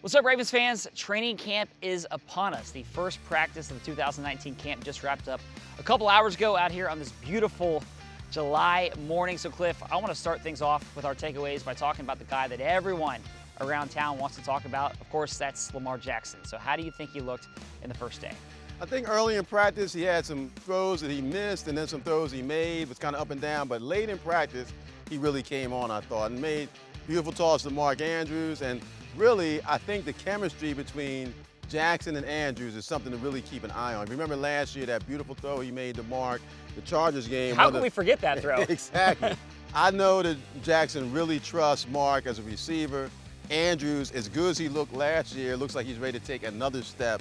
What's up, Ravens fans? Training camp is upon us. The first practice of the 2019 camp just wrapped up a couple hours ago out here on this beautiful July morning. So Cliff, I want to start things off with our takeaways by talking about the guy that everyone around town wants to talk about. Of course, that's Lamar Jackson. So how do you think he looked in the first day? I think early in practice, he had some throws that he missed and then some throws he made. It was kind of up and down, but late in practice, he really came on, I thought, and made beautiful toss to Mark Andrews. And really, I think the chemistry between Jackson and Andrews is something to really keep an eye on. Remember last year, that beautiful throw he made to Mark, the Chargers game. How can we forget that throw? Exactly. I know that Jackson really trusts Mark as a receiver. Andrews, as good as he looked last year, looks like he's ready to take another step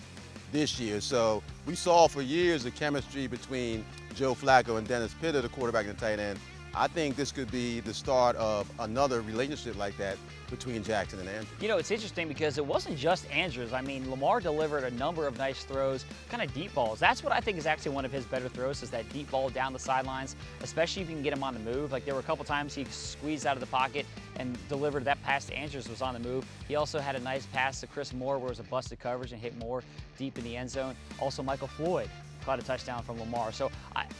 this year. So we saw for years the chemistry between Joe Flacco and Dennis Pitta, the quarterback and the tight end. I think this could be the start of another relationship like that between Jackson and Andrews. You know, it's interesting because it wasn't just Andrews. I mean, Lamar delivered a number of nice throws, kind of deep balls. That's what I think is actually one of his better throws, is that deep ball down the sidelines, especially if you can get him on the move. Like, there were a couple times he squeezed out of the pocket and delivered that pass to Andrews, was on the move. He also had a nice pass to Chris Moore where it was a busted coverage and hit Moore deep in the end zone. Also, Michael Floyd caught a touchdown from Lamar. So,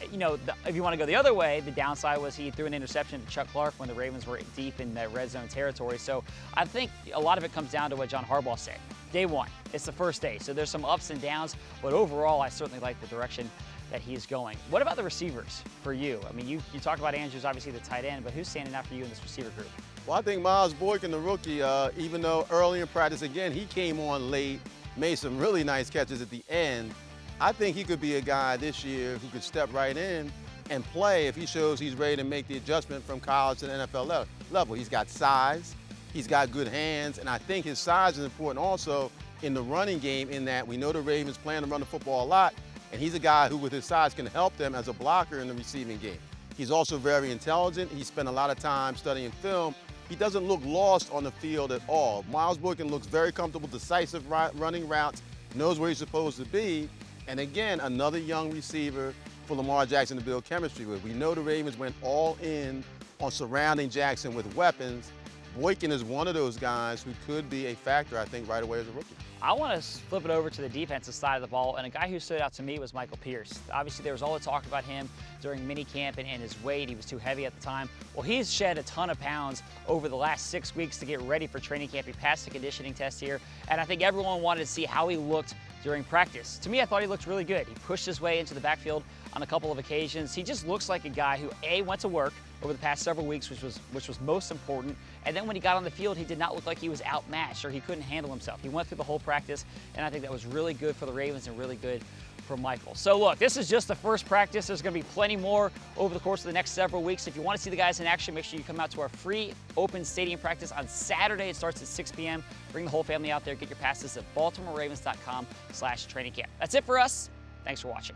if you want to go the other way, the downside was he threw an interception to Chuck Clark when the Ravens were deep in that red zone territory. So I think a lot of it comes down to what John Harbaugh said. Day one, it's the first day. So there's some ups and downs, but overall, I certainly like the direction that he's going. What about the receivers for you? I mean, you talked about Andrews, obviously the tight end, but who's standing out for you in this receiver group? Well, I think Miles Boykin, the rookie, even though early in practice, again, he came on late, made some really nice catches at the end. I think he could be a guy this year who could step right in and play if he shows he's ready to make the adjustment from college to the NFL level. He's got size, he's got good hands, and I think his size is important also in the running game, in that we know the Ravens plan to run the football a lot, and he's a guy who with his size can help them as a blocker in the receiving game. He's also very intelligent. He spent a lot of time studying film. He doesn't look lost on the field at all. Miles Boykin looks very comfortable, decisive running routes, knows where he's supposed to be. And again, another young receiver for Lamar Jackson to build chemistry with. We know the Ravens went all in on surrounding Jackson with weapons. Boykin is one of those guys who could be a factor, I think, right away as a rookie. I want to flip it over to the defensive side of the ball, and a guy who stood out to me was Michael Pierce. Obviously, there was all the talk about him during minicamp and his weight. He was too heavy at the time. Well, he's shed a ton of pounds over the last 6 weeks to get ready for training camp. He passed the conditioning test here, and I think everyone wanted to see how he looked during practice. To me, I thought he looked really good. He pushed his way into the backfield on a couple of occasions. He just looks like a guy who, A, went to work over the past several weeks, which was most important. And then when he got on the field, he did not look like he was outmatched or he couldn't handle himself. He went through the whole practice, and I think that was really good for the Ravens and really good for Michael. So look, this is just the first practice. There's going to be plenty more over the course of the next several weeks. If you want to see the guys in action, make sure you come out to our free open stadium practice on Saturday. It starts at 6 p.m. Bring the whole family out there. Get your passes at BaltimoreRavens.com/training camp. That's it for us. Thanks for watching.